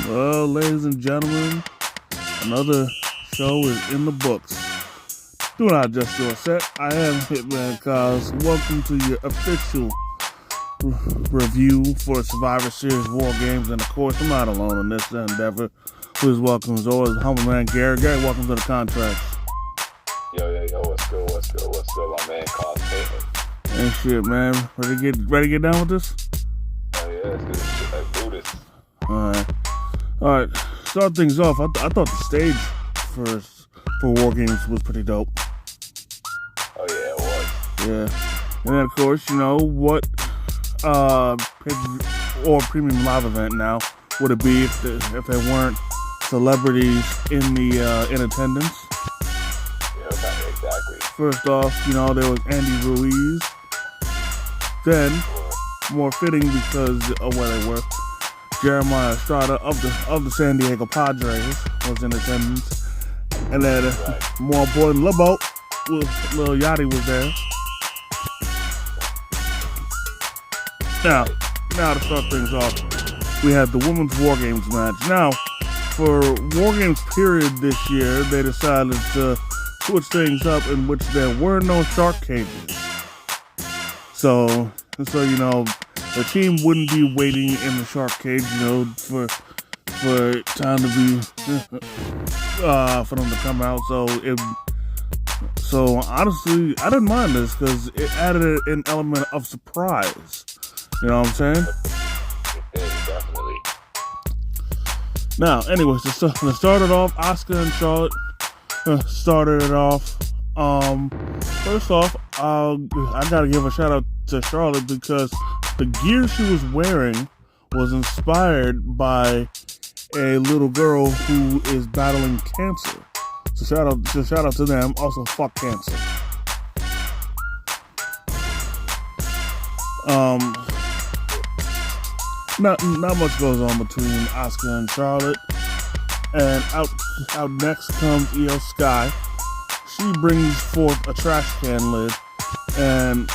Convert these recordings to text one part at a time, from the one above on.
Well, ladies and gentlemen, another show is in the books. Do not adjust your set. I am Hitman Cause. Welcome to your official review for Survivor Series War Games. And of course, I'm not alone in this endeavor. Please welcome, as always, humble man Gary. Gary, welcome to the contracts. Yo, what's good, my man Cause Payton. Hey, shit, man. Ready to get down with this? Oh yeah, let's do this shit, let's do this. Alright. Start things off. I thought the stage for War Games was pretty dope. Oh yeah, it was. Yeah. And then, of course, you know, what or premium live event now would it be if there weren't celebrities in attendance? Yeah, exactly. First off, you know, there was Andy Ruiz. Then, more fitting because of where they were, Jeremiah Estrada of the San Diego Padres was in attendance. And then, more important, Lil Yachty was there. Now to start things off, we had the Women's War Games match. Now, for War Games period this year, they decided to switch things up in which there were no shark cages. So you know, the team wouldn't be waiting in the shark cage, you know, for time to be for them to come out. So honestly, I didn't mind this because it added an element of surprise. You know what I'm saying? Yeah, definitely. Now, anyways, to start it off, Asuka and Charlotte started it off. First off, I gotta give a shout out to Charlotte because the gear she was wearing was inspired by a little girl who is battling cancer. So shout out to them. Also, fuck cancer. Not much goes on between Asuka and Charlotte. And out next comes Io Sky. She brings forth a trash can lid, and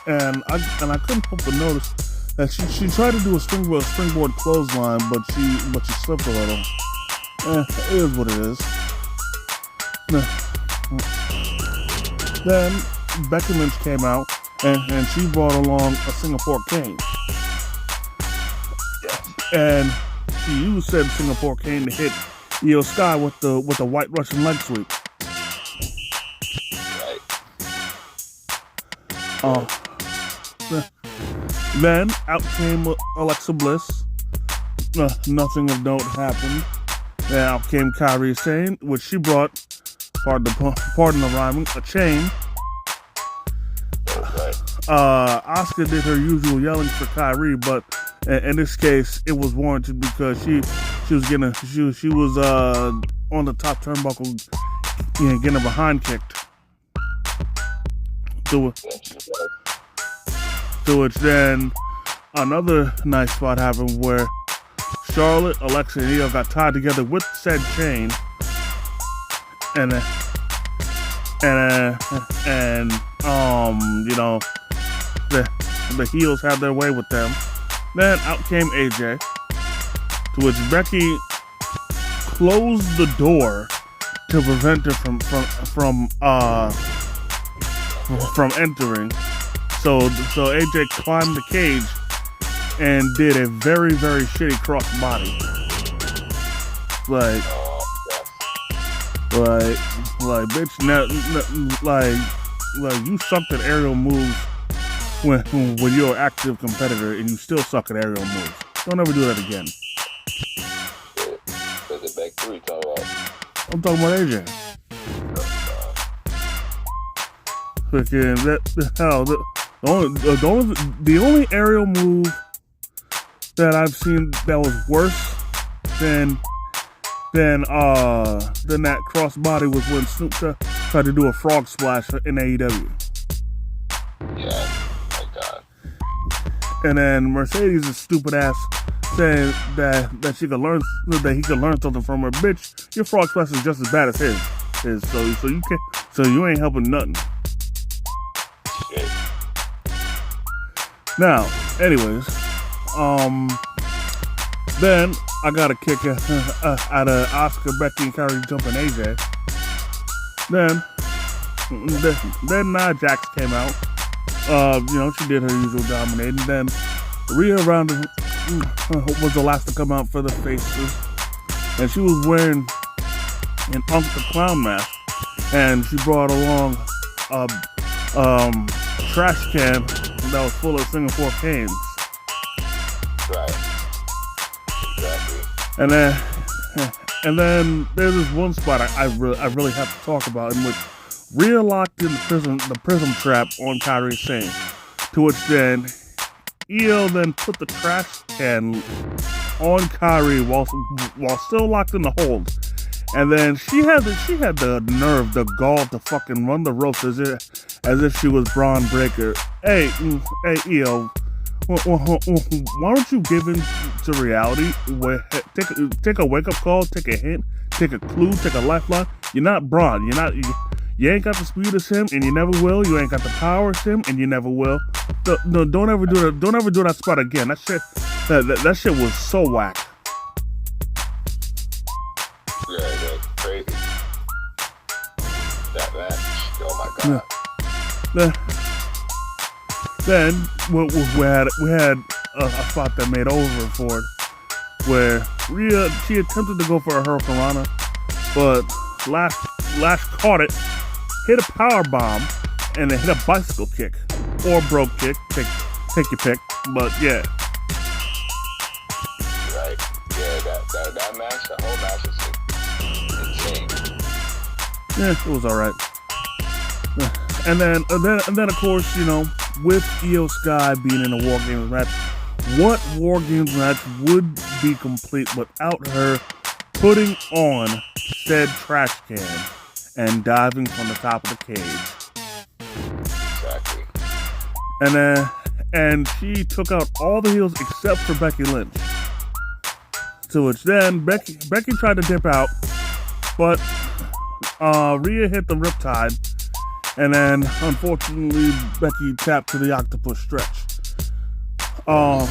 I couldn't help but notice that she tried to do a springboard clothesline, but she slipped a little. It is what it is. Then Becky Lynch came out, and she brought along a Singapore cane. And she used said Singapore cane to hit Io Sky with the White Russian leg sweep. Right. Then out came Alexa Bliss. Nothing of note happened. Then out came Kairi Sane, which she brought, pardon the rhyming, a chain. Asuka did her usual yelling for Kairi, but in this case, it was warranted because she was on the top turnbuckle, getting her behind kicked. To which then another nice spot happened where Charlotte, Alexa, and Io got tied together with said chain, and you know, the heels had their way with them. Then out came AJ, to which Becky closed the door to prevent her from entering. So AJ climbed the cage and did a very, very shitty cross body. Like bitch, like you sucked at aerial moves when you're an active competitor and you still suck at aerial moves. Don't ever do that again. I'm talking about AJ. Freaking the only aerial move that I've seen that was worse than that crossbody was when Snoop tried to do a frog splash in AEW. Yeah, my God. And then Mercedes' stupid ass saying that he could learn something from her. Bitch, your frog splash is just as bad as his. So you ain't helping nothing. Shit. Now, anyways, Then I got a kick out of Oscar, Becky, and Kyrie jumping AJ. Then Nia Jax came out. She did her usual dominating. Then Rhea Ronda was the last to come out for the faces, and she was wearing an Unk the Clown mask, and she brought along a trash can that was full of Singapore canes. Right. Exactly. And then there's this one spot I really have to talk about, in which Rhea locked in the prism trap on Kairi Sane, to which then Io then put the trash can on Kairi while still locked in the hold. And then she had the nerve, the gall to fucking run the ropes as if she was Braun Breaker. Hey, Io, why don't you give in to reality? Take a wake up call, take a hint, take a clue, take a lifeline. You're not Braun. You ain't got the speed as him, and you never will. You ain't got the power as him, and you never will. No, don't ever do that. Don't ever do that spot again. That shit was so whack. Yeah, that's crazy. That match. Oh my god. Then we had a spot that made over for it, where Rhea, she attempted to go for a Hurricanrana, but Lash caught it, hit a power bomb, and then hit a bicycle kick or broke kick. Take your pick, but yeah. Right. Yeah, that match, the whole match is insane. Yeah, it was all right. And then of course, with Io Sky being in a War Games match, what War Games match would be complete without her putting on said trash can and diving from the top of the cage? Exactly. And she took out all the heels except for Becky Lynch. To which then Becky tried to dip out, but Rhea hit the riptide, and then unfortunately Becky tapped to the octopus stretch. I'm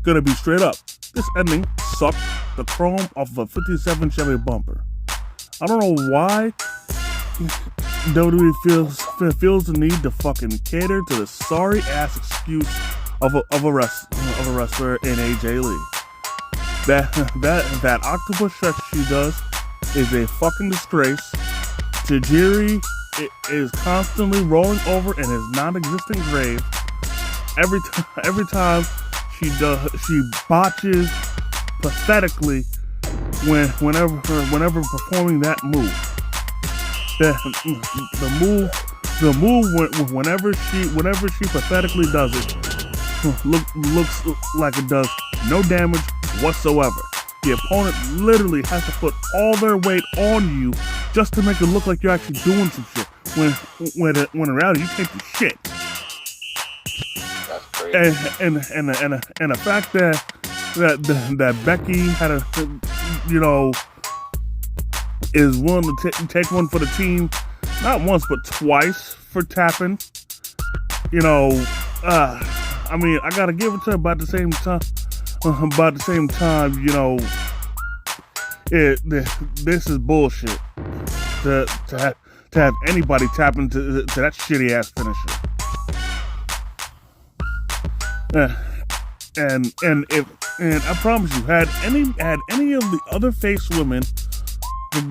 gonna be straight up. This ending sucked the chrome off of a 57 Chevy bumper. I don't know why WWE feels the need to fucking cater to the sorry ass excuse of a wrestler in AJ Lee. That octopus stretch she does is a fucking disgrace. Tajiri is constantly rolling over in his non-existent grave. Every time she botches pathetically whenever performing that move. The move whenever she pathetically does it looks like it does no damage whatsoever. The opponent literally has to put all their weight on you just to make it look like you're actually doing some shit. When in reality you can't do shit. That's crazy. And the fact that Becky had is willing to take one for the team, not once but twice for tapping. I mean, I gotta give it to her, but at the same time, this is bullshit. To have anybody tap into that shitty ass finisher. And I promise you, had any of the other face women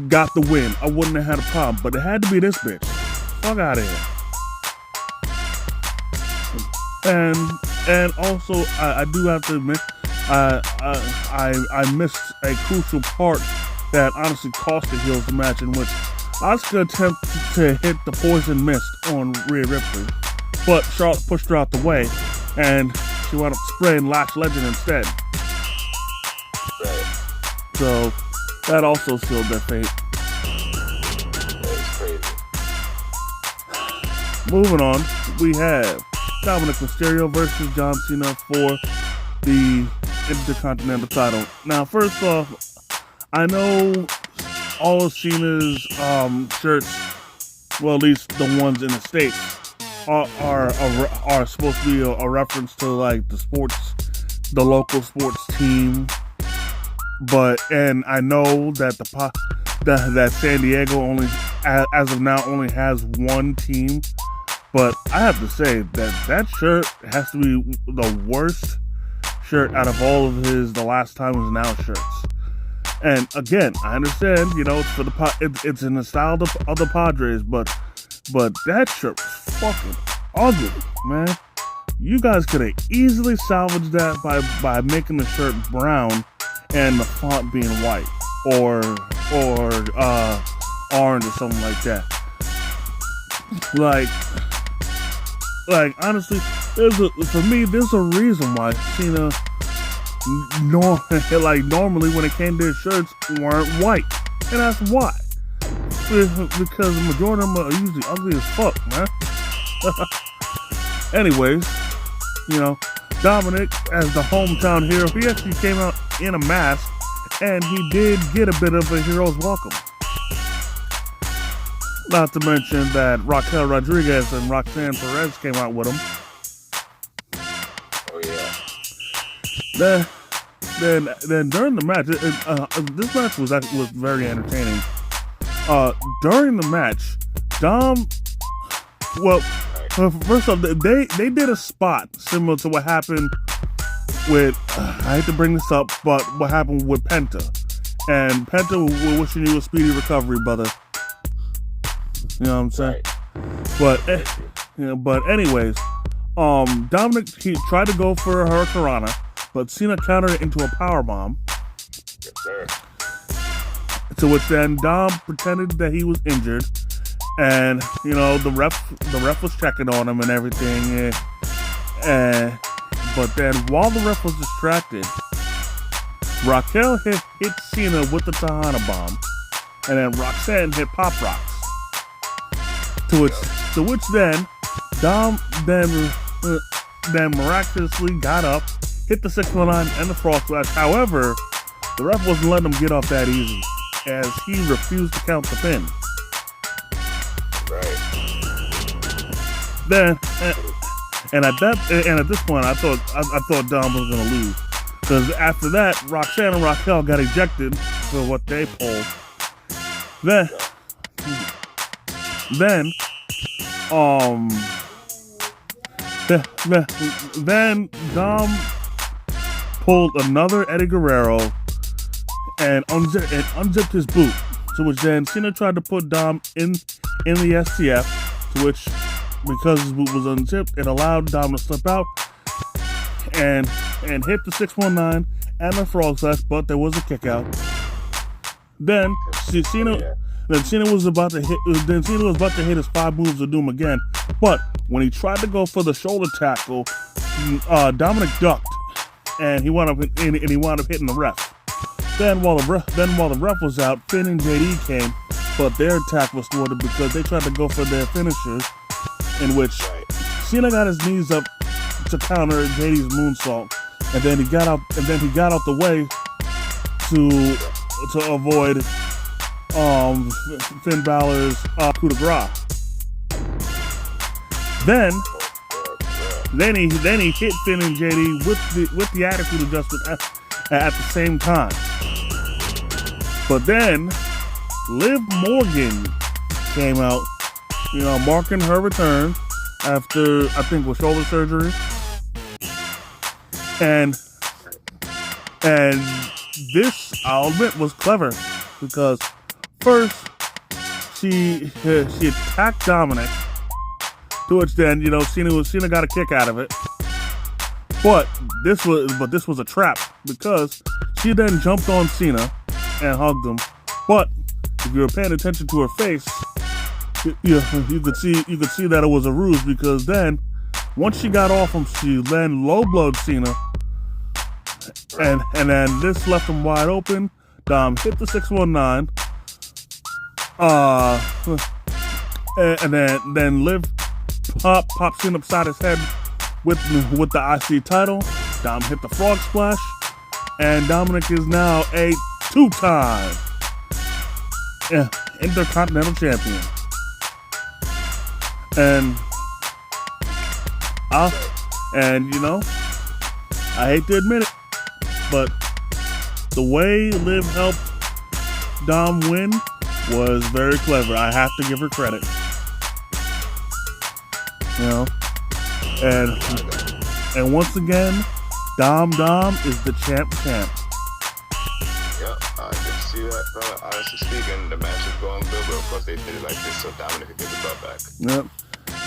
got the win, I wouldn't have had a problem. But it had to be this bitch. Fuck out of here. And also, I do have to admit, I missed a crucial part that honestly cost the heels the match, in which Asuka attempted to hit the poison mist on Rhea Ripley, but Charlotte pushed her out the way, and she wound up spraying Lash Legend instead. Right. So that also sealed their fate. That's crazy. Moving on, we have Dominic Mysterio versus John Cena for the Intercontinental title. Now, first off, I know all of Cena's shirts, well, at least the ones in the States, are supposed to be a reference to like the sports the local sports team, and I know that that San Diego only, as of now, only has one team. But I have to say that shirt has to be the worst shirt out of all of the Last Time Was Now shirts. And again, I understand, it's for it's in the style of the Padres, but that shirt was fucking ugly, man. You guys could have easily salvaged that by making the shirt brown and the font being white or orange or something like that. Like honestly, for me, there's a reason why Cena normally when it came to his shirts weren't white, and that's why. Because the majority of them are usually ugly as fuck, man. Anyways, Dominic, as the hometown hero, he actually came out in a mask, and he did get a bit of a hero's welcome. Not to mention that Raquel Rodriguez and Roxanne Perez came out with him. Oh Then yeah. during the match, this match was very entertaining. During the match, Dom, first off, they did a spot similar to what happened with, I hate to bring this up, but what happened with Penta. And Penta, we're wishing you a speedy recovery, brother. You know what I'm saying? Right. But anyways, Dominic, he tried to go for a Hurricanrana, but Cena countered it into a powerbomb. Yes, sir. To which then Dom pretended that he was injured, and the ref was checking on him and everything. But then while the ref was distracted, Raquel hit Cena with the Tahana bomb, and then Roxanne hit Pop Rocks. To which then Dom then miraculously got up, hit the 619 and the frog splash. However, the ref wasn't letting him get off that easy, as he refused to count the pin. Right. Then at this point, I thought Dom was gonna lose, because after that, Roxanne and Raquel got ejected for what they pulled. Then Dom pulled another Eddie Guerrero and unzipped his boot. To which then Cena tried to put Dom in the STF, to which, because his boot was unzipped, it allowed Dom to slip out and hit the 619 and the frog slash, but there was a kick out. Then Cena was about to hit his 5 moves of doom again, but when he tried to go for the shoulder tackle, Dominic ducked, and he wound up hitting the ref. Then while the ref was out, Finn and JD came, but their attack was thwarted because they tried to go for their finishers, in which Cena got his knees up to counter JD's moonsault, and then he got out the way to avoid Finn Balor's coup de grace. Then he hit Finn and JD with the attitude adjustment at the same time. But then Liv Morgan came out, marking her return after, I think, with shoulder surgery. And this, I'll admit, was clever, because first she attacked Dominic, to which then Cena got a kick out of it. But this was a trap, because she then jumped on Cena and hugged him. But if you were paying attention to her face, you could see that it was a ruse, because then once she got off him, she then low blowed Cena, and then this left him wide open. Dom hit the 619, and then Liv pops in upside his head with the IC title. Dom hit the frog splash, and Dominic is now a 2-time Intercontinental Champion. I hate to admit it, but the way Liv helped Dom win was very clever. I have to give her credit. You know, and once again, Dom is the champ. Yeah, I can see that. Honestly speaking, the match is going good, but of course they did it like this so Dominic could get the belt back. Yep.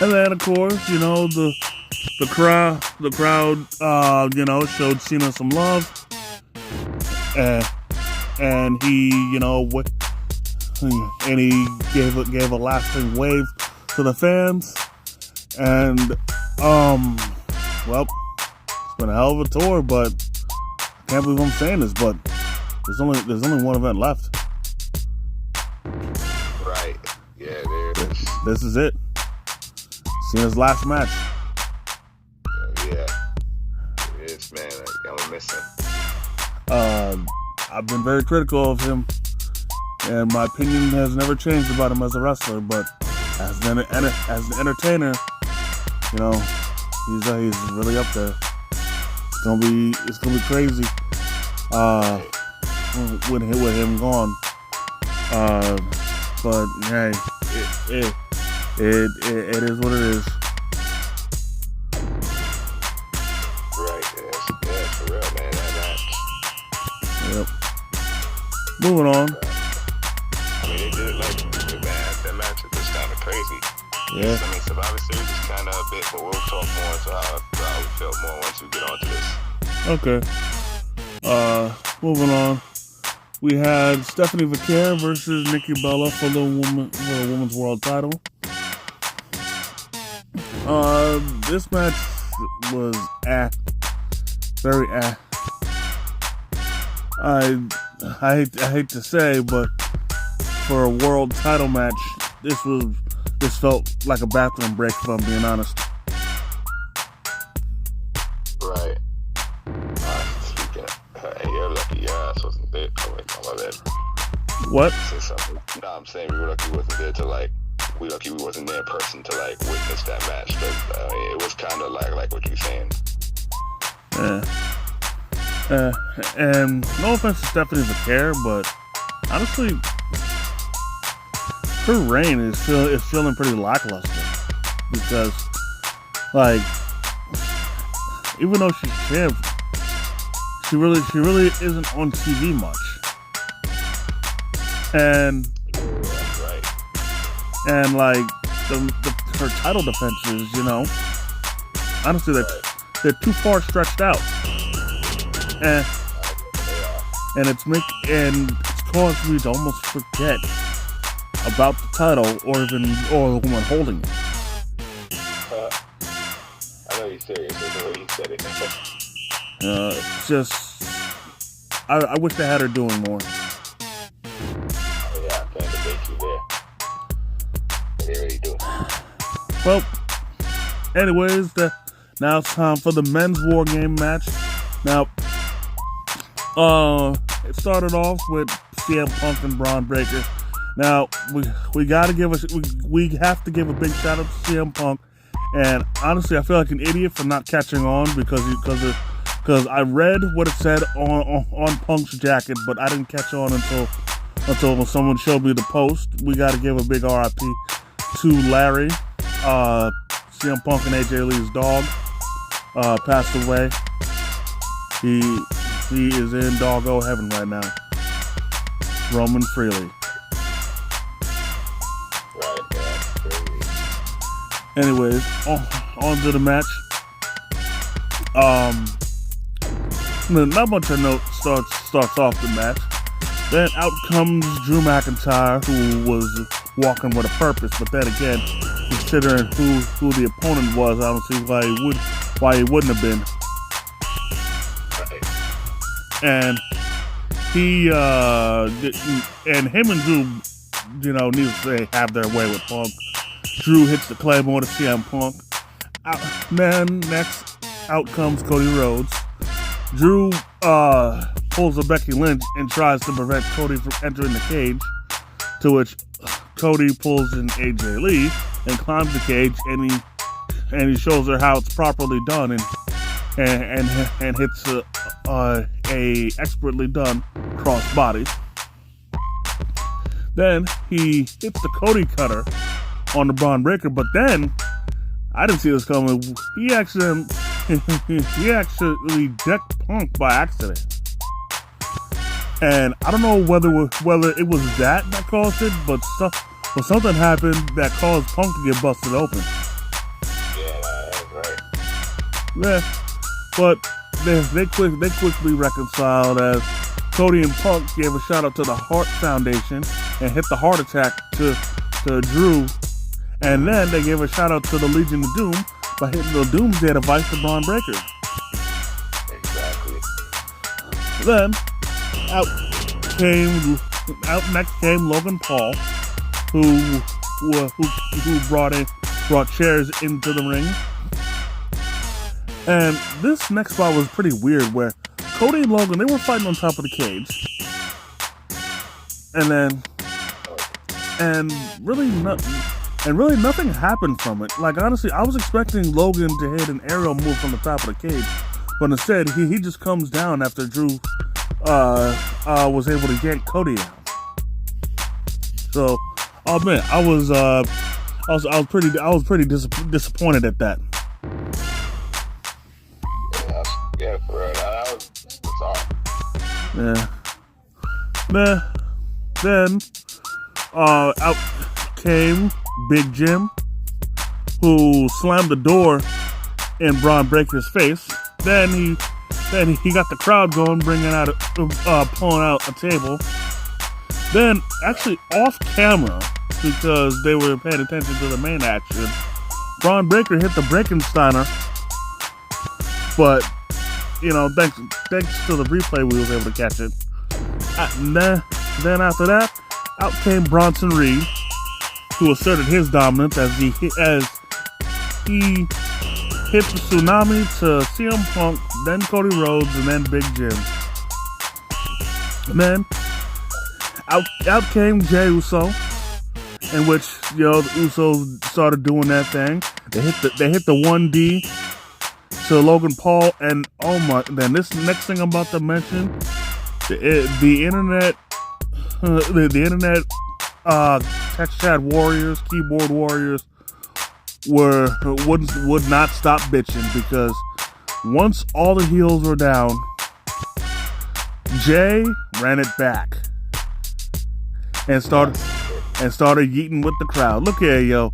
And then of course, you know, the crowd, you know, showed Cena some love, and he, you know, and he gave a lasting wave to the fans, and well, it's been a hell of a tour, but I can't believe I'm saying this, but there's only one event left. Right. Yeah, there it is. This is it. Cena's last match. Yeah. It is, man. I'm gonna miss him. I've been very critical of him, and my opinion has never changed about him as a wrestler, but as an entertainer, you know, he's really up there. It's gonna be crazy with him gone. But hey, it is what it is. Right, yeah, for real, man. That match. Yep. Moving on. I mean, they did it like that match was just kind of crazy. Yeah. I mean, Survivor Series is kind of a bit, but we'll talk more into how we felt more once we get onto this. Okay. Moving on. We had Stephanie Vaquer versus Nikki Bella for the women's world title. This match was very I hate to say, but for a world title match, this felt like a bathroom break, if I'm being honest. Right. Speaking of, you're lucky your ass wasn't there. Oh, wait, no, my bad. What? Say something. No, I'm saying we were lucky we wasn't there to we lucky we wasn't there in person to witness that match. But it was kind of like what you're saying. And no offense to Stephanie Vaquer, but honestly, her reign is feeling pretty lackluster, because even though she's champ, she really isn't on TV much, and her title defenses, you know, honestly they're too far stretched out, and it's caused me to almost forget about the title or the woman holding it. I know you're serious with the way you said it. It's just I wish they had her doing more. Yeah, I can't debate you there. They really do. Well, anyways, now it's time for the men's war game match. Now, it started off with CM Punk and Braun Breaker. Now we have to give a big shout out to CM Punk, and honestly, I feel like an idiot for not catching on because I read what it said on Punk's jacket, but I didn't catch on until someone showed me the post. We got to give a big RIP to Larry. CM Punk and AJ Lee's dog passed away. He is in doggo heaven right now, roaming freely. Anyways, on to the match. Not much of note starts off the match. Then out comes Drew McIntyre, who was walking with a purpose. But then again, considering who the opponent was, I don't see why he wouldn't have been. And him and Drew, you know, needless to say, have their way with Punk. Drew hits the Claymore to CM Punk. Then next, out comes Cody Rhodes. Drew pulls a Becky Lynch and tries to prevent Cody from entering the cage, to which Cody pulls in AJ Lee and climbs the cage, and he shows her how it's properly done, and and hits a expertly done cross body. Then he hits the Cody cutter on the Braun Breaker, but then I didn't see this coming. He actually decked Punk by accident, and I don't know whether it was that caused it, but something happened that caused Punk to get busted open. Yeah, that's right. Yeah, but they quickly reconciled as Cody and Punk gave a shout out to the Hart Foundation and hit the heart attack to Drew, and then they gave a shout out to the Legion of Doom by hitting the Doomsday device to Braun Breaker. Exactly. Then out next came Logan Paul, who brought chairs into the ring. And this next spot was pretty weird, where Cody and Logan, they were fighting on top of the cage, and really nothing happened from it. Like, honestly, I was expecting Logan to hit an aerial move from the top of the cage, but instead he just comes down after Drew was able to yank Cody out. So I'll admit I was pretty disappointed at that. Yeah, for real. That was bizarre. Yeah. Then out came Big Jim, who slammed the door in Braun Breaker's face. Then he got the crowd going, pulling out a table. Then, actually off camera, because they were paying attention to the main action, Braun Breaker hit the Breakensteiner, but thanks to the replay, we was able to catch it. And then after that, out came Bronson Reed, who asserted his dominance as he hit the tsunami to CM Punk, then Cody Rhodes, and then Big Jim. And then out came Jey Uso, in which the Usos started doing that thing. They hit the 1D to Logan Paul, and oh my! Then this next thing I'm about to mention, the internet text chat warriors, keyboard warriors would not stop bitching, because once all the heels were down, Jay ran it back and started yeeting with the crowd. Look here, yo.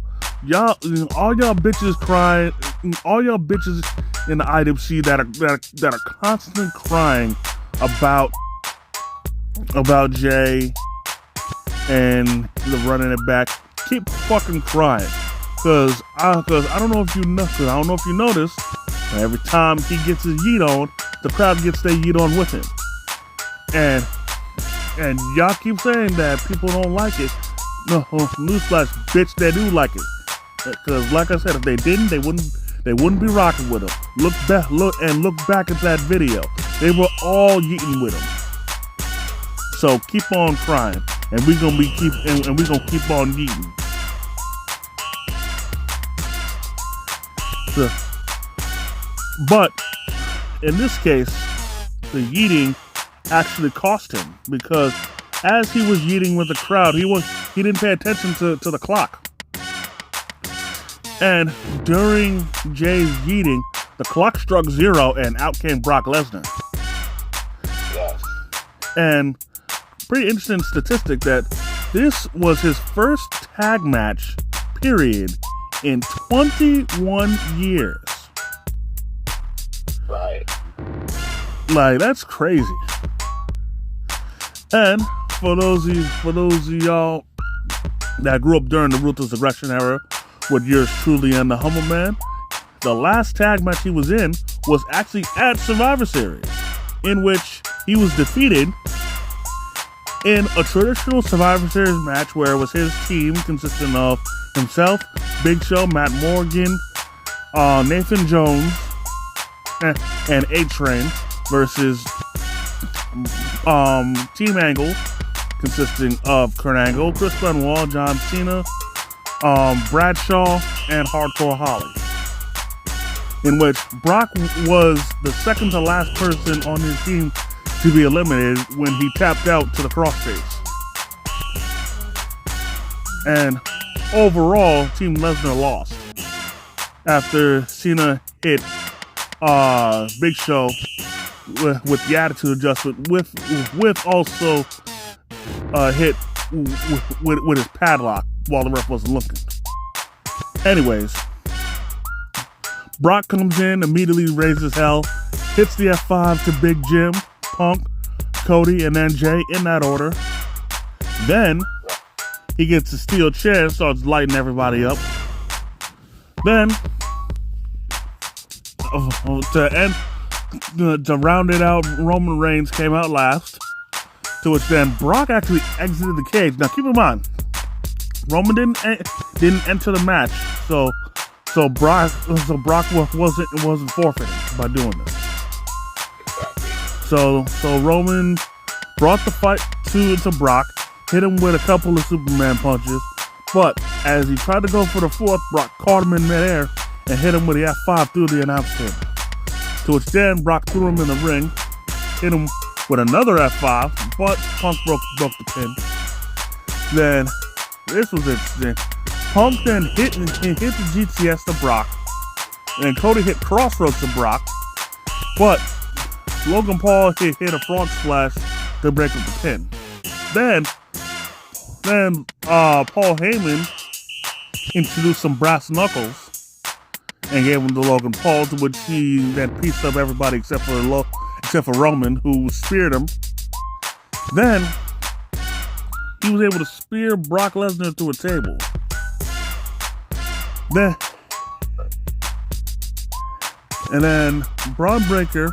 All y'all bitches crying, all y'all bitches in the IWC that are constantly crying about Jay and the running it back. Keep fucking crying, cause I don't know if you noticed, every time he gets his yeet on, the crowd gets their yeet on with him, and y'all keep saying that people don't like it. No, newsflash, bitch, they do like it. Because, like I said, if they didn't, they wouldn't be rocking with him. Look back at that video. They were all yeeting with him. So keep on crying, and we gonna keep on yeeting. But in this case, the yeeting actually cost him, because as he was yeeting with the crowd, he didn't pay attention to the clock. And during Jay's yeeting, the clock struck 0, and out came Brock Lesnar. Yes. And pretty interesting statistic that this was his first tag match, period, in 21 years. Right. Like, that's crazy. And for those of y'all that grew up during the Ruthless Aggression era with yours truly and the Humble Man, the last tag match he was in was actually at Survivor Series, in which he was defeated in a traditional Survivor Series match where it was his team consisting of himself, Big Show, Matt Morgan, Nathan Jones, and A-Train versus Team Angle, consisting of Kurt Angle, Chris Benoit, John Cena, Bradshaw, and Hardcore Holly. in which Brock was the second to last person on his team to be eliminated when he tapped out to the crossface. And overall, Team Lesnar lost after Cena hit Big Show with the attitude adjustment, with also hit with his padlock while the ref wasn't looking. Anyways, Brock comes in, immediately raises hell, hits the F5 to Big Jim, Punk, Cody, and then Jay in that order. Then he gets a steel chair and starts lighting everybody up. Then, to round it out, Roman Reigns came out last. To which then Brock actually exited the cage. Now keep in mind, Roman didn't enter the match, so Brock wasn't forfeiting by doing this. So Roman brought the fight to Brock, hit him with a couple of Superman punches, but as he tried to go for the fourth, Brock caught him in midair and hit him with the F5 through the announce table. To which then Brock threw him in the ring, hit him with another F5, but Punk broke the pin. Then this was interesting. Punk then hit the GTS to Brock, and Cody hit Crossroads to Brock, but Logan Paul hit a frog splash to break up the pin. Then Paul Heyman introduced some brass knuckles and gave him to Logan Paul, to which he then pieced up everybody except for Roman, who speared him. Then he was able to spear Brock Lesnar through a table. Then Braun Breaker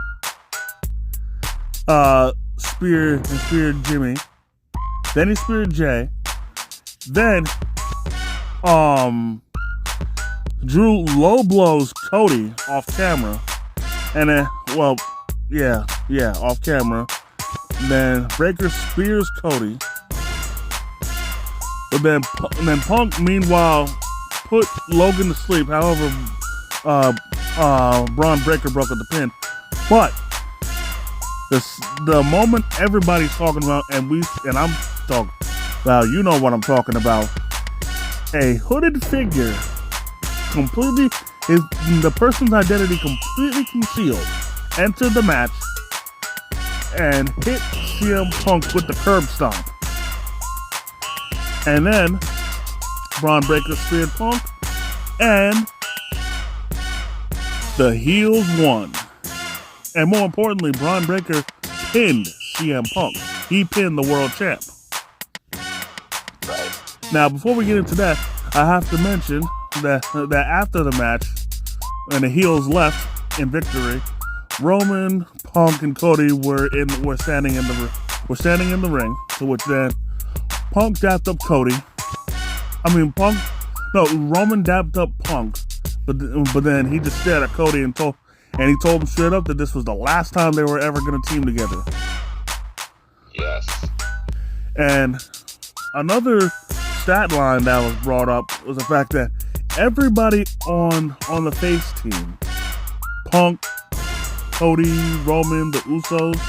speared Jimmy. Then he speared Jay. Then Drew low blows Cody off camera. And then, off camera. Then Breaker spears Cody. But then Punk, meanwhile, put Logan to sleep. However, Braun Breaker broke up the pin. But the moment everybody's talking about, and I'm talking about, you know what I'm talking about, a hooded figure, the person's identity completely concealed, entered the match and hit CM Punk with the curb stomp. And then Braun Breaker speared Punk, and the heels won. And more importantly, Braun Breaker pinned CM Punk. He pinned the world champ. Right. Now, before we get into that, I have to mention that after the match, and the heels left in victory, Roman, Punk, and Cody were standing in the ring. To which then Punk dapped up Cody. Roman dapped up Punk, but then he just stared at Cody and told him straight up that this was the last time they were ever going to team together. Yes. And another stat line that was brought up was the fact that everybody on the face team, Punk, Cody, Roman, the Usos,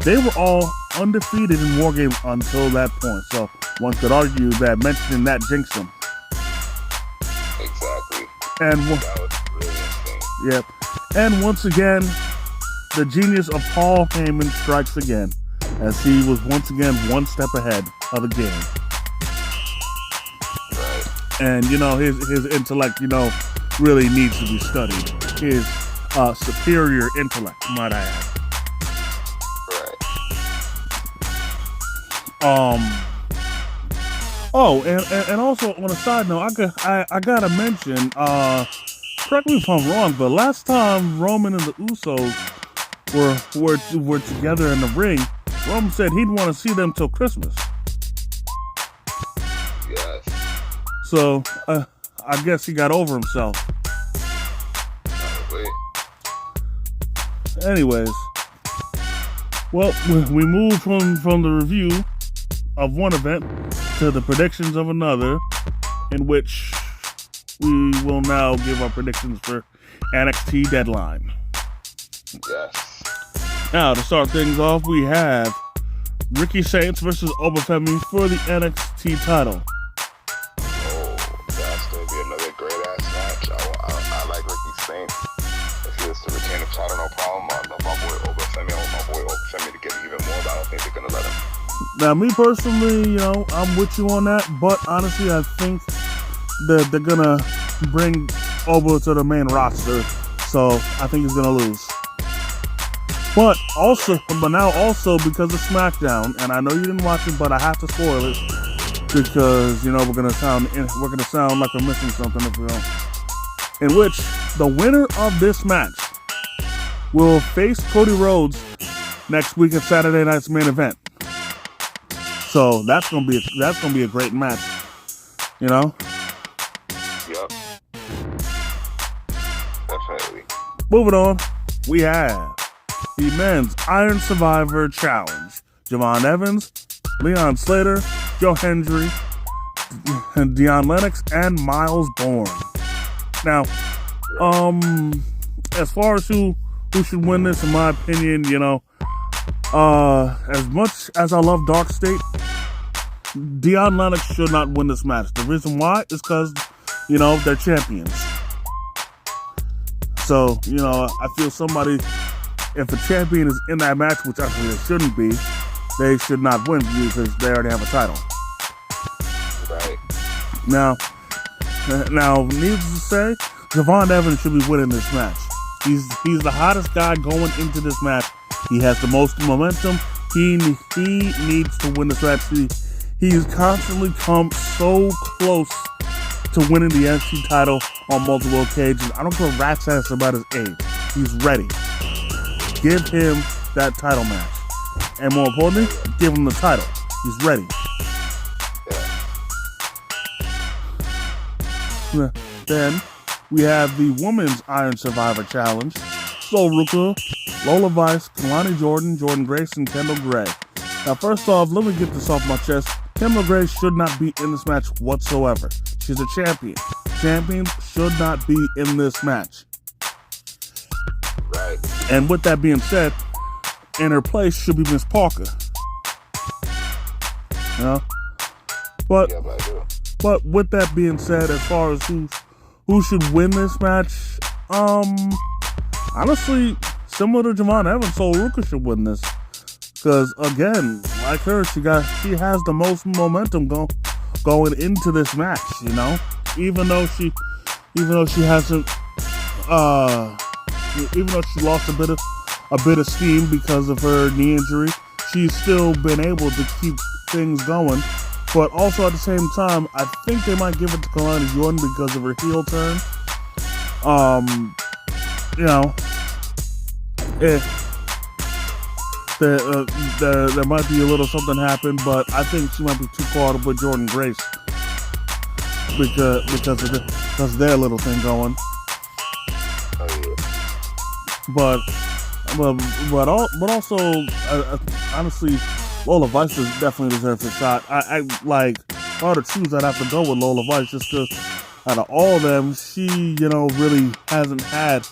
they were all undefeated in War Games until that point. So one could argue that mentioning that jinxed them. Exactly. And that was really interesting. Yep. And once again, the genius of Paul Heyman strikes again, as he was once again one step ahead of the game. Right. And his intellect, really needs to be studied. His superior intellect, might I add. Right. And also on a side note, I gotta mention, correct me if I'm wrong, but last time Roman and the Usos were together in the ring, Roman said he'd want to see them till Christmas. Yes. So I guess he got over himself. Probably. Anyways, well, we moved from the review of one event to the predictions of another, in which we will now give our predictions for NXT Deadl1ne. Yes. Now, to start things off, we have Ricky Saints versus Obafemi for the NXT title. Oh, that's going to be another great-ass match. I like Ricky Saints. If he was to retain the title, no problem. I love my boy Obafemi. I want my boy Obafemi to get even more, but I don't think they're going to let him. Now, me personally, I'm with you on that, but honestly, I think that they're going to bring Oba to the main roster, so I think he's going to lose. But now also because of SmackDown, and I know you didn't watch it, but I have to spoil it because we're gonna sound like we're missing something if we don't. In which the winner of this match will face Cody Rhodes next week at Saturday night's main event. So that's gonna be a great match, Yep. Definitely. Moving on, we have the Men's Iron Survivor Challenge. Javon Evans, Leon Slater, Joe Hendry, Deion Lennox, and Miles Bourne. Now, as far as who should win this, in my opinion, as much as I love Dark State, Deion Lennox should not win this match. The reason why is because, they're champions. So, I feel if a champion is in that match, which actually they shouldn't be, they should not win because they already have a title. Right. Now, needless to say, Javon Evans should be winning this match. He's the hottest guy going into this match. He has the most momentum. He needs to win this match. He's constantly come so close to winning the NXT title on multiple occasions. I don't give a rat's ass about his age. He's ready. Give him that title match. And more importantly, give him the title. He's ready. Yeah. Then we have the Women's Iron Survivor Challenge. Sol Ruka, Lola Vice, Kalani Jordan, Jordan Grace, and Kendall Gray. Now, first off, let me get this off my chest. Kendall Gray should not be in this match whatsoever. She's a champion. Champions should not be in this match. Right. And with that being said, in her place should be Miss Parker. But Yeah, I do. But with that being said, as far as who should win this match, honestly, similar to Javon Evans, Sol Ruka should win this. Because again, like her, she has the most momentum going into this match. Even though she hasn't, even though she lost a bit of steam because of her knee injury, she's still been able to keep things going. But also at the same time, I think they might give it to Kalani Jordan because of her heel turn. There might be a little something happen, but I think she might be too caught up with Jordan Grace because of their little thing going. But also, honestly, Lola Vice definitely deserves a shot. I like, if I were to choose, I'd have to go with Lola Vice just because out of all of them, she, really hasn't had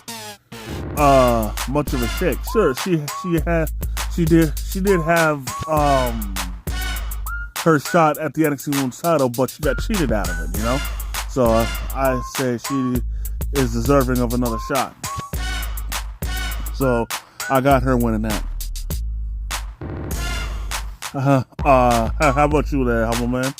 much of a shake. Sure, she did have her shot at the NXT Women's title, but she got cheated out of it, So I say she is deserving of another shot. So I got her winning that. How about you there, Humble Man?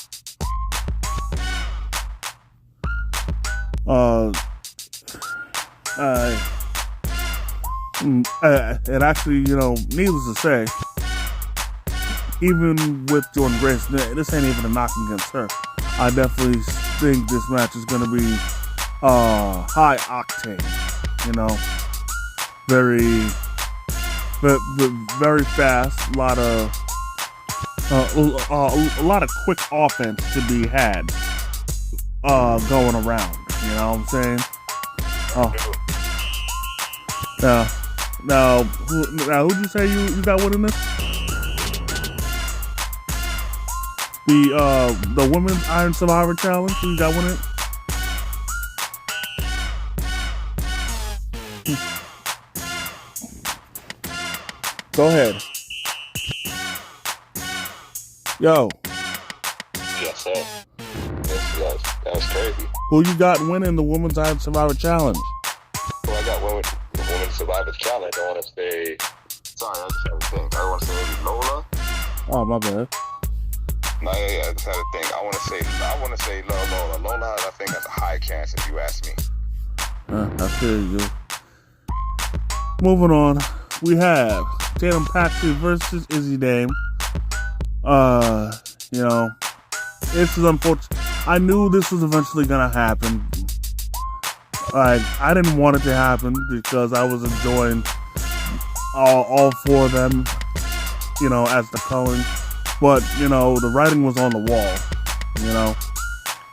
And actually, needless to say, even with Jordan Grace, this ain't even a knock against her. I definitely think this match is going to be high octane, very fast, a lot of quick offense to be had going around. You know what I'm saying? Now, who'd you say you got winning this? The Women's Iron Survivor Challenge. Who you got winning it? Go ahead. Yo. Yes, sir. Yes. That was crazy. Who you got winning the Women's Survivor Challenge? Well, I got Women's Survivor Challenge. I want to say... Sorry, I just had to think. I want to say maybe Lola. Oh, my bad. No, yeah, I just had to think. I want to say Lola. Lola, I think has a high chance if you ask me. I feel you. Moving on, we have Tatum Paxley versus Izzy Dame. You know, this is unfortunate. I knew this was eventually gonna happen. Like, I didn't want it to happen because I was enjoying all four of them, you know, as the Cullen. But, you know, the writing was on the wall. You know,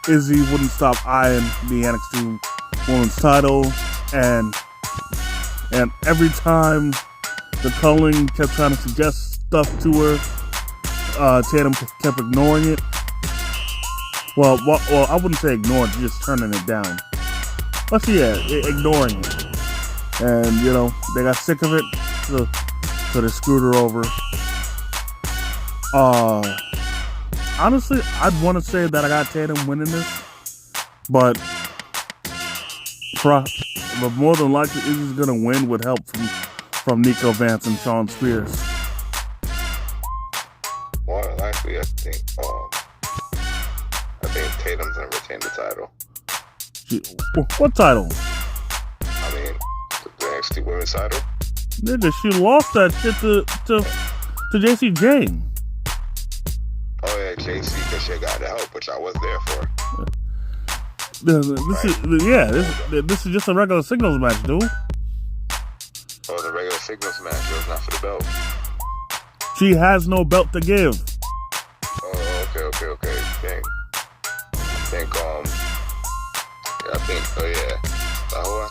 Izzy wouldn't stop eyeing the NXT Women's title, and every time the Cullen kept trying to suggest stuff to her, Tatum kept ignoring it. Well, I wouldn't say ignoring, just turning it down. But yeah, ignoring it. And, you know, they got sick of it, so they screwed her over. Honestly, I'd want to say that I got Tatum winning this, but more than likely, Izzy's gonna win with help from Nico Vance and Sean Spears. More than likely, I think Tatum's gonna retain the title. What title? I mean, the NXT Women's title. Nigga, she lost that shit to JC Jane. Oh yeah, JC, because she got the help, which I was there for. This is just a regular singles match, dude. Oh, the regular singles match. It was not for the belt. She has no belt to give. Oh, okay. Dang. I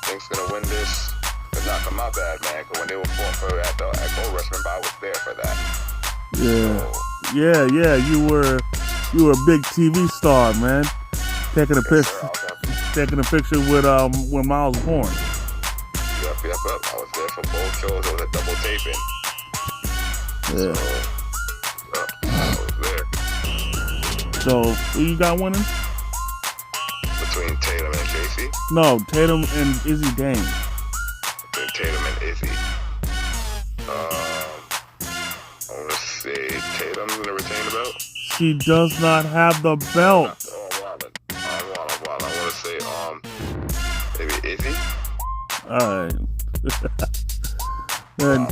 think's gonna win this. It's not for my bad, man. Because when they were fought for at Gold Rush, remember I was there for that. Yeah. Yeah. You were a big TV star, man. Taking a picture with Miles Horn. Yep. I was there for both shows. It was a double taping. Yeah. I was there. So who you got winning? Between Tatum and JC? No, Tatum and Izzy Dame. Between Tatum and Izzy. I want to say Tatum's gonna retain the belt. She does not have the belt. I want to say maybe Izzy. All right. And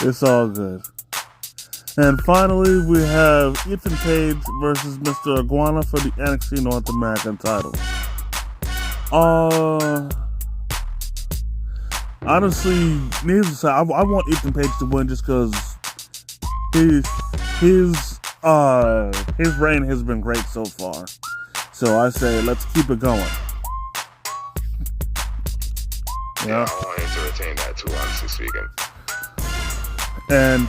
it's all good. And finally, we have Ethan Page versus Mr. Iguana for the NXT North American title. Honestly, needless to say, I want Ethan Page to win just because his reign has been great so far. So I say, let's keep it going. Yeah, I want him to retain that too, honestly speaking. And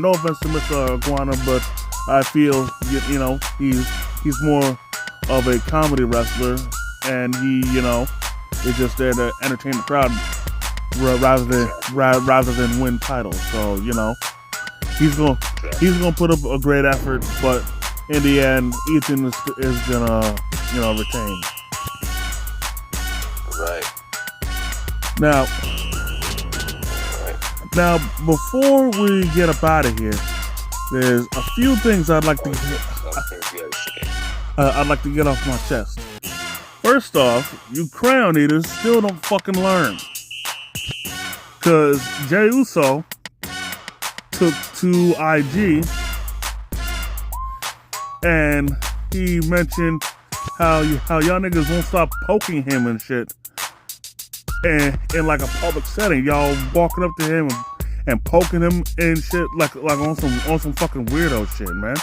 no offense to Mr. Iguana, but I feel he's more of a comedy wrestler, and he is just there to entertain the crowd rather than win titles. So he's gonna put up a great effort, but in the end, Ethan is gonna retain. Right. Now, before we get up out of here, there's a few things I'd like to get off my chest. First off, you crown eaters still don't fucking learn. Cause Jey Uso took to IG and he mentioned how y'all niggas won't stop poking him and shit. And in like a public setting, y'all walking up to him and poking him and shit like on some fucking weirdo shit, man.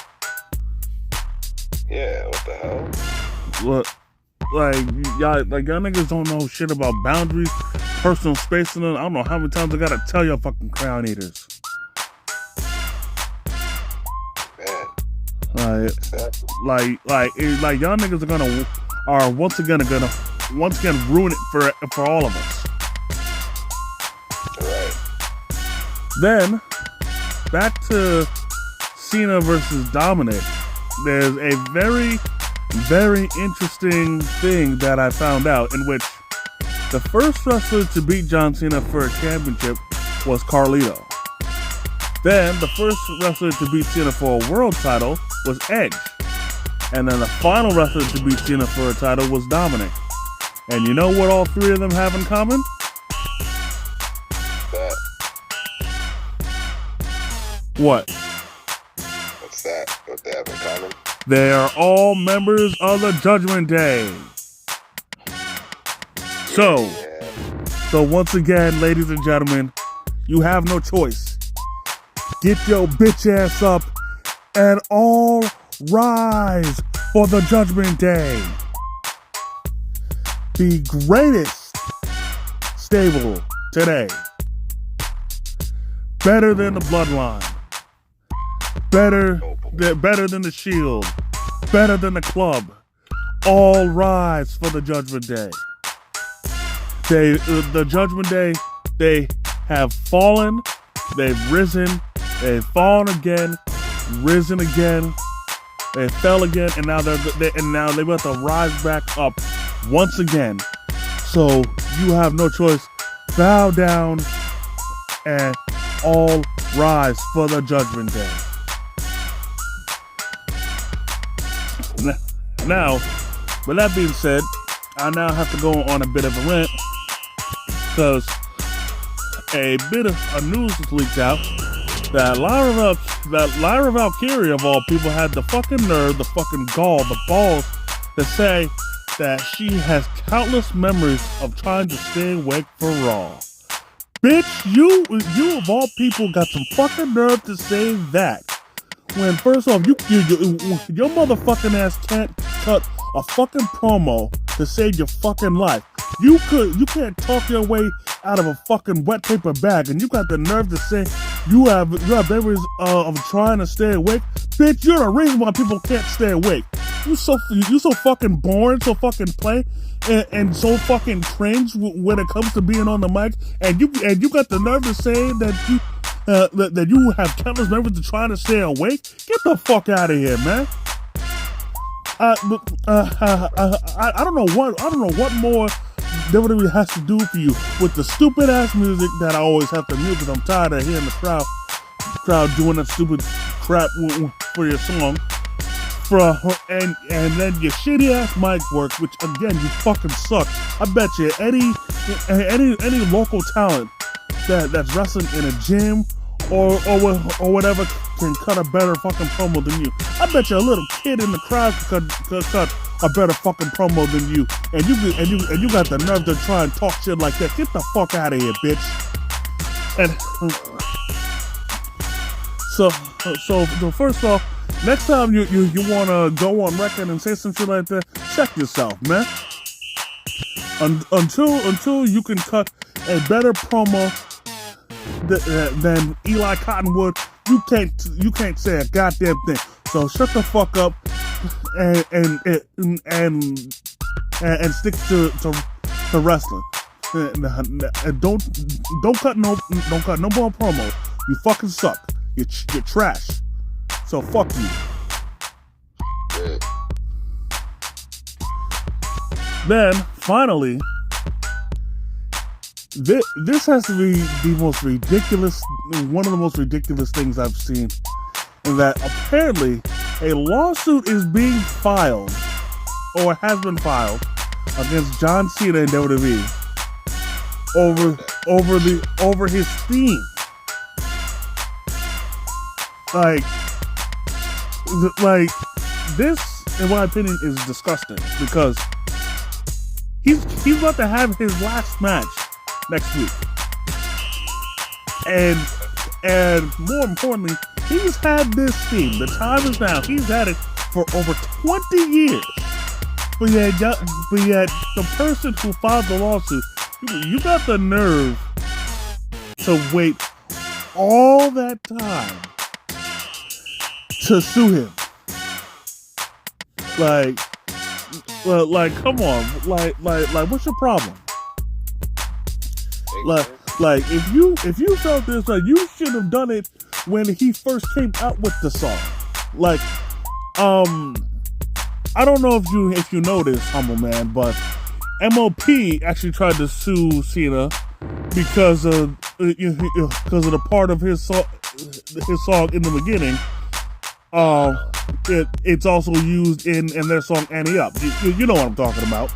Yeah, what the hell? Look, y'all niggas don't know shit about boundaries, personal space, and I don't know how many times I gotta tell y'all fucking crown eaters. Man. Like y'all niggas are once again ruin it for all of us. Right. Then, back to Cena versus Dominic. There's a very, very interesting thing that I found out, in which the first wrestler to beat John Cena for a championship was Carlito. Then, the first wrestler to beat Cena for a world title was Edge. And then the final wrestler to beat Cena for a title was Dominic. And you know what all three of them have in common? What? What's that? What they have in common? They are all members of the Judgment Day. So once again, ladies and gentlemen, you have no choice. Get your bitch ass up and all rise for the Judgment Day. The greatest stable today. Better than the Bloodline. Better than the Shield. Better than the Club. All rise for the Judgment Day. The Judgment Day, they have fallen, they've risen, they've fallen again, risen again, they fell again, and now they're about to rise back up once again. So you have no choice. Bow down and all rise for the Judgment Day. Now, with that being said, I now have to go on a bit of a rant, because a bit of news was leaked out that Lyra Valkyria, of all people, had the fucking nerve, the fucking gall, the balls to say that she has countless memories of trying to stay awake for Raw. Bitch, you of all people got some fucking nerve to say that. When first off, your motherfucking ass can't cut a fucking promo to save your fucking life. You can't talk your way out of a fucking wet paper bag, and you got the nerve to say you have memories of trying to stay awake. Bitch, you're the reason why people can't stay awake. You so fucking boring, so fucking plain, and so fucking cringe when it comes to being on the mic, and you got the nerve to say that you have countless memories to trying to stay awake. Get the fuck out of here, man. I don't know what more WWE has to do for you with the stupid ass music that I always have to mute, because I'm tired of hearing the crowd doing that stupid crap for your song. And then your shitty ass mic work, which again, you fucking suck. I bet you any local talent that's wrestling in a gym or whatever can cut a better fucking promo than you. I bet you a little kid in the crowd can cut a better fucking promo than you. And you got the nerve to try and talk shit like that. Get the fuck out of here, bitch. And so first off, next time you wanna go on record and say some shit like that, check yourself, man. Until you can cut a better promo than Eli Cottonwood, you can't say a goddamn thing. So shut the fuck up and stick to wrestling. And don't cut no more promos. You fucking suck. You're trash. So fuck you. Then finally, this has to be the most ridiculous, one of the most ridiculous things I've seen, in that apparently a lawsuit is being filed, or has been filed, against John Cena and WWE over his theme. Like this, in my opinion, is disgusting, because he's about to have his last match next week, and more importantly, he's had this theme. The time is now. He's had it for over 20 years. But yet the person who filed the lawsuit, you got the nerve to wait all that time to sue him. Like, come on, like, what's your problem? Like, if you felt this, like, you should have done it when he first came out with the song. Like, I don't know if you know this, Humble Man, but MOP actually tried to sue Cena because of the part of his song in the beginning. It's also used in their song "Annie Up." You know what I'm talking about.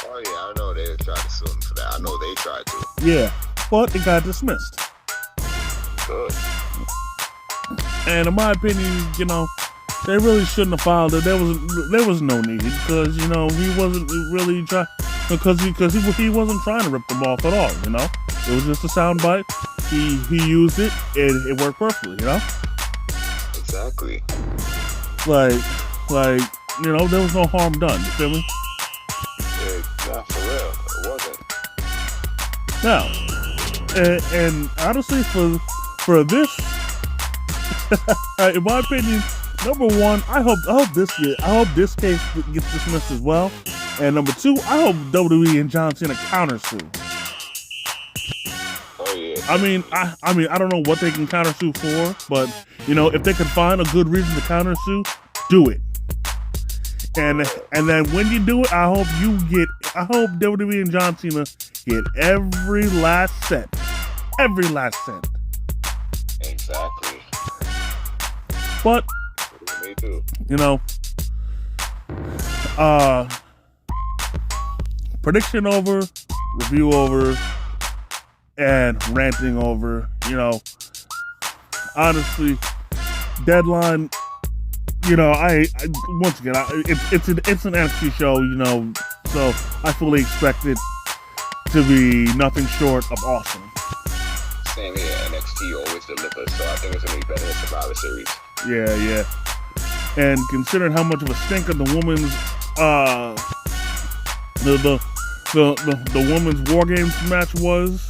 Oh yeah, I know they tried to sue him for that. I know they tried to. Yeah, but it got dismissed. Good. And in my opinion, they really shouldn't have filed it. There was no need, because he wasn't really trying, because he wasn't trying to rip them off at all. It was just a soundbite. He used it, and it worked perfectly. Exactly. Like there was no harm done. You feel me? Yeah, not for real. It wasn't. Now, and honestly, for this, in my opinion, number one, I hope this case gets dismissed as well. And number two, I hope WWE and John Cena countersue. Oh yeah. I mean, I don't know what they can countersue for, but if they can find a good reason to countersue, do it. And then when you do it, I hope WWE and John Cena get every last cent. Every last cent. Exactly. But Me too. Prediction over, review over, and ranting over. Honestly, Deadline. I once again, it's an NXT show. So I fully expect it to be nothing short of awesome. Same here. NXT always delivers, so I think it's gonna be better than Survivor Series. Yeah. And considering how much of a stinker the women's the women's War Games match was,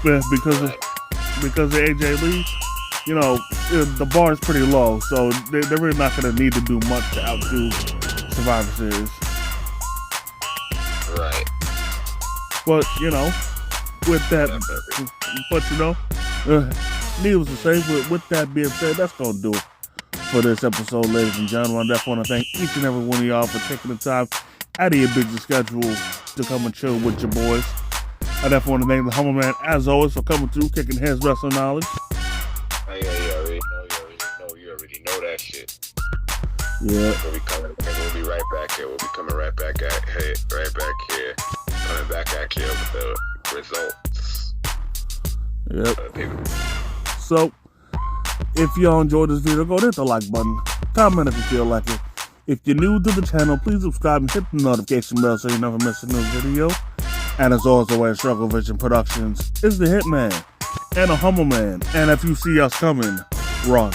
because of AJ Lee, the bar is pretty low, so they're really not going to need to do much to outdo Survivor Series. Right. But with that, needless to say, with that being said, that's going to do it for this episode, ladies and gentlemen. I definitely want to thank each and every one of y'all for taking the time out of your busy schedule to come and chill with your boys. I definitely want to thank the Humble Man, as always, for coming through, kicking his wrestling knowledge. You already know that shit. Yeah. We'll be right back here. We'll be coming right back here. Coming back at you with the results. Yep. So, if y'all enjoyed this video, go hit the like button. Comment if you feel like it. If you're new to the channel, please subscribe and hit the notification bell so you never miss a new video. And as always, the way Struggle Vision Productions is the Hitman and a Humble Man. And if you see us coming, run.